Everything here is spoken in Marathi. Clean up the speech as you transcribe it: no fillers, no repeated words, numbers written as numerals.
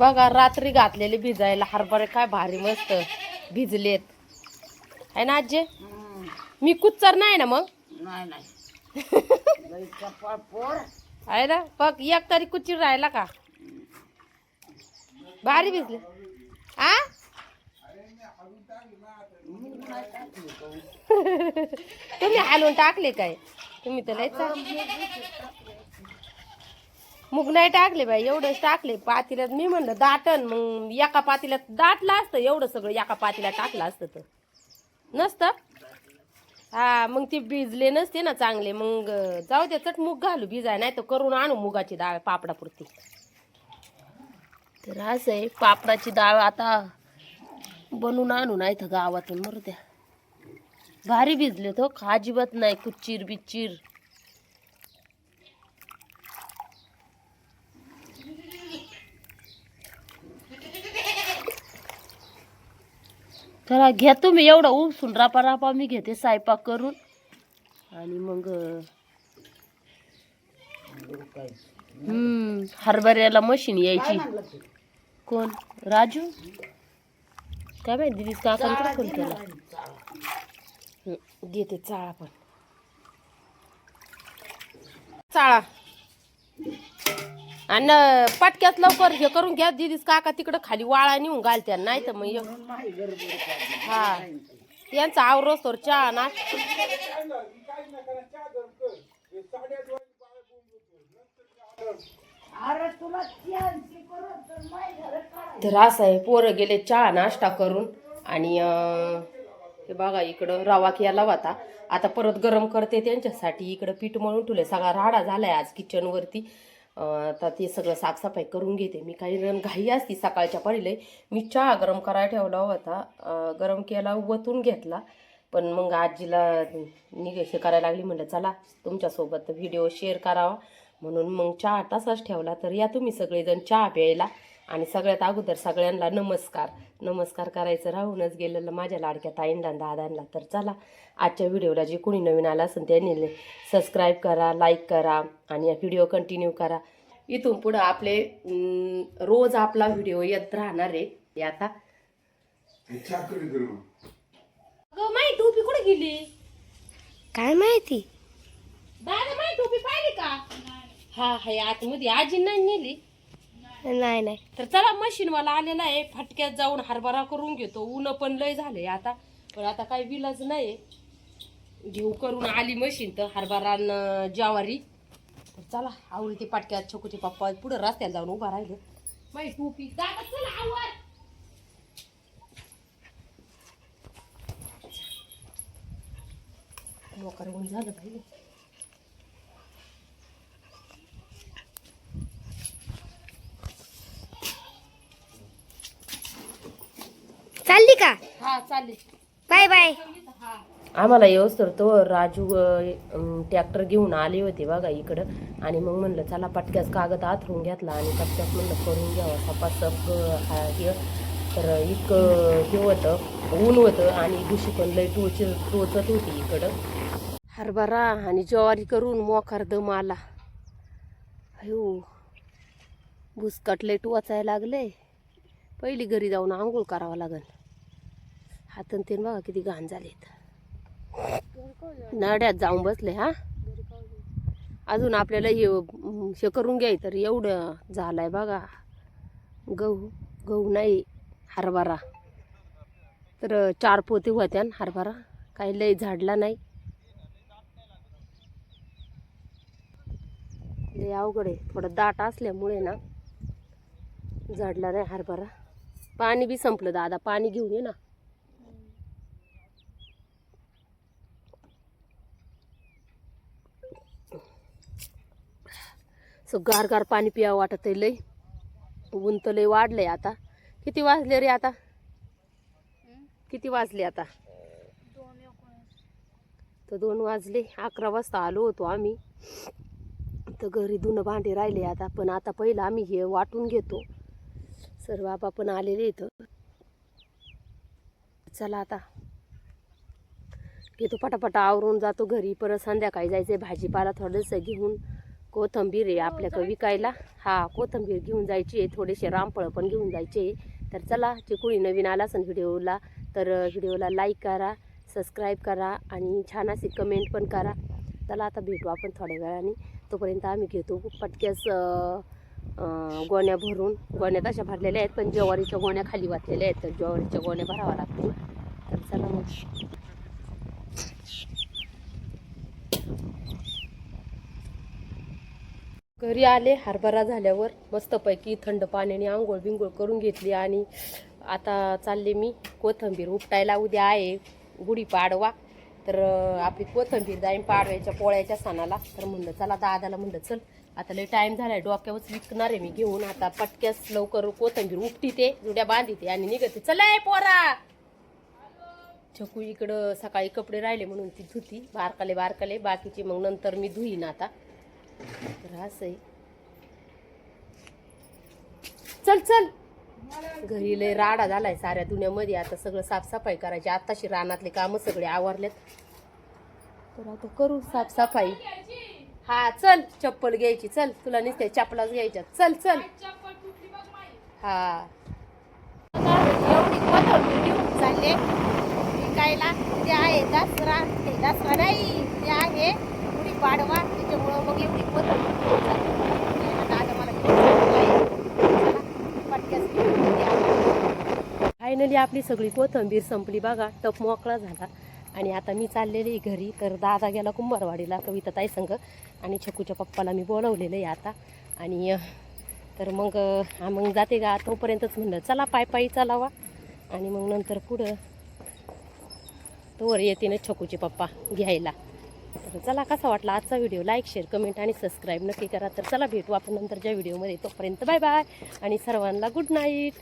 बघा रात्री घातलेले भिजायला हरभरे काय भारी मस्त भिजलेत आहे ना आजी. मी कुच्चर नाही ना मग आहे ना बघ एक तरी कुच्चीर राहिला का भारी भिजले. आ तुम्ही हालून टाकले काय तुम्ही तर मुग नाही टाकले बाई एवढंच टाकले पातील्यात. मी म्हणलं दाटन मग एका पातील्यात दाटलं असतं एवढं सगळं एका पातील्यात टाकलं असतं तर नसतं. हा मग ती भिजले नसते ना चांगले मग जाऊ दे चट मूग घालू भिजाय नाही तर करून आणू मुगाची डाळ पापडापुरती. तर असं आहे पापडाची डाळ आता बनवून आणू नाही तर गावातून मरू द्या. भारी भिजले तो अजिबात नाही कुच्चीर बिच्चीर. चला घ्या तुम्ही एवढं उपसून रापा रापा मी घेते स्वयंपाक करून आणि मग हरभऱ्याला मशीन यायची. कोण राजू काय माहिती दिदीच काकांकडे फोन केला. घेते चाळा पण चाळा आणि पटक्यात लवकर हे करून घ्या. दिदीच काका तिकडं खाली वाळा नेऊन घालत्या नाही तर मग हा यांचा आवरोस तर चहा ना. तर असं आहे पोरं गेले चहा नाश्ता करून आणि हे बघा इकडं रवा केला होता आता परत गरम करते त्यांच्यासाठी. इकडं पीठ मळून ठेवले सगळा राडा झालाय आज किचनवरती. आता ते सगळं साफसफाई करून घेते मी. काही रन घाई असती सकाळच्या पहिले. मी चहा गरम करायला ठेवला होता गरम केला वतून घेतला पण मग आजीला निघेशे करायला लागली म्हणलं चला तुमच्यासोबत व्हिडिओ शेअर करावा म्हणून मग चहा तसाच ठेवला. तर या तुम्ही सगळेजण चहा प्यायला. आणि सगळ्यात अगोदर सगळ्यांना नमस्कार करायचं राहूनच गेलेलं माझ्या लाडक्या ताईंना दादांना. तर चला आजच्या व्हिडिओला जे कोणी नवीन आलं असेल त्यांनी सबस्क्राईब करा लाईक करा आणि या व्हिडिओ कंटिन्यू करा. इथून पुढं आपले रोज आपला व्हिडिओ येत राहणार आहे. आता माही टोपी कुठे गेली काय माहिती. दादा माही टोपी पाहिली का. हा हाय आतमध्ये आजी नाही नेली नाही. तर चला मशीन वाला आलेला आहे फटक्यात जाऊन हरभरा करून घेतो. ऊन पण लय झालंय आता पण आता काही विलाज नाही घेऊ करून आली मशीन तर हरभरा ज्वारी. तर चला आवडते पटक्यात छोकूचे पप्पा पुढे रस्त्याला जाऊन उभा राहिले. माही टोपी दादा चला आवर मोकार ऊन झालं पाहिजे. चालली का. हा चालेल बाय बाय. आम्हाला येऊस तर तो राजू ट्रॅक्टर घेऊन आले होते बघा इकडं आणि मग म्हणलं चला पटक्यास कागद आथरून घेतला आणि पटक्यास म्हणलं करून घ्यावा सपासप हे. तर इतकं हे होतं ऊन होतं आणि दिवशी पण लय टोचत होती इकडं. हरभरा आणि ज्वारी करून मोकार दम आला. अयो भुसकट लय टोचायला लागले. पहिली घरी जाऊन आंघोळ करावं लागल. हातन ते बघा किती घाण झालेत. नड्यात जाऊन बसले. हा अजून आपल्याला हे करून घ्याय तर एवढं झालंय बघा. गहू नाही हरभरा तर 4 पोते होत्या हरभरा काही लय झाडला नाही. लय अवघड आहे थोडं दाट असल्यामुळे ना झाडला नाही हरभरा. पाणी बी संपलं दादा पाणी घेऊन ये ना. गार गार पाणी पियावं वाटत आहे लय. ऊन तर लय वाढलंय आता. किती वाजले रे आता किती वाजले आता. तर 2 वाजले. 11 वाजता आलो होतो आम्ही. तर घरी धुणं भांडे राहिले आता पण आता पहिलं आम्ही हे वाटून घेतो. सर बाबा पण आलेले इथं. चला आता घेतो पटापटा आवरून जातो घरी. परत संध्याकाळी जायचंय भाजीपाला थोडंसं घेऊन कोथंबीर आहे आपल्याकडे विकायला. हा कोथंबीर घेऊन जायची आहे, थोडेसे रामफळ पण घेऊन जायचे. तर चला, जे कोणी नवीन आला असेल व्हिडिओला तर व्हिडिओला लाईक करा, सबस्क्राईब करा आणि छान अशी कमेंट पण करा. चला आता भेटू आपण थोड्या वेळाने. तोपर्यंत आम्ही घेतो पटक्यास गोण्या भरून. गोण्या तशा भरलेल्या आहेत पण ज्वारीच्या गोण्या खाली वाटलेल्या आहेत, तर ज्वारीच्या गोण्या भराव्या लागतील. तर चला मग. घरी आले हरभरा झाल्यावर मस्तपैकी थंड पाण्याने आंघोळ बिंघोळ करून घेतली आणि आता चालले मी कोथिंबीर उपटायला. उद्या आहे गुढीपाडवा, तर आपली कोथिंबीर जाईन पाडव्याच्या पोळ्याच्या सणाला. तर म्हणलं चला दादाला म्हणलं चल आता लय टाईम झालाय, डोक्यावरच विकणार आहे मी घेऊन. आता पटक्यास लवकर कोथिंबीर उपटी ते जुड्या बांधिते आणि निघते. चला पोरा. छकू इकडं सकाळी कपडे राहिले म्हणून ती धुती बारकाले बाकीचे मग नंतर मी धुईन आता. तर असं आहे. चल चल. घरी लय राडा झालाय साऱ्या दुनियामध्ये. आता सगळं साफसफाई करायची. आताशी रानातले काम सगळे आवरलेत, तर आता करू साफसफाई. हा चल, चप्पल घ्यायची. चल तुला नुसते चपलाच घ्यायच्या. चल चल. हा एवढी कोथिंबीर घेऊन चालले विकायला. ते आहे दसरा, ते दसरा नाही, ते आहे गुढीपाडवा, त्याच्यामुळं मग एवढी कोथिंबीर घेऊन चालले. आता मला फायनली आपली सगळी कोथिंबीर संपली बघा. टप मोकळा झाला आणि आता मी चाललेली घरी. तर दादा गेला कुंभारवाडीला कविता ताई संग आणि छकूच्या पप्पाला मी बोलवलेलं आहे आता. आणि तर मग जाते का तोपर्यंतच म्हणलं चला पायी चालावा आणि मग नंतर पुढं तोवर येते ना छकूचे पप्पा घ्यायला. तर चला, कसा वाटला आजचा व्हिडिओ लाईक शेअर कमेंट आणि सबस्क्राईब नक्की करा. तर चला भेटू आपण नंतरच्या व्हिडिओमध्ये. तोपर्यंत बाय बाय आणि सर्वांना गुड नाईट.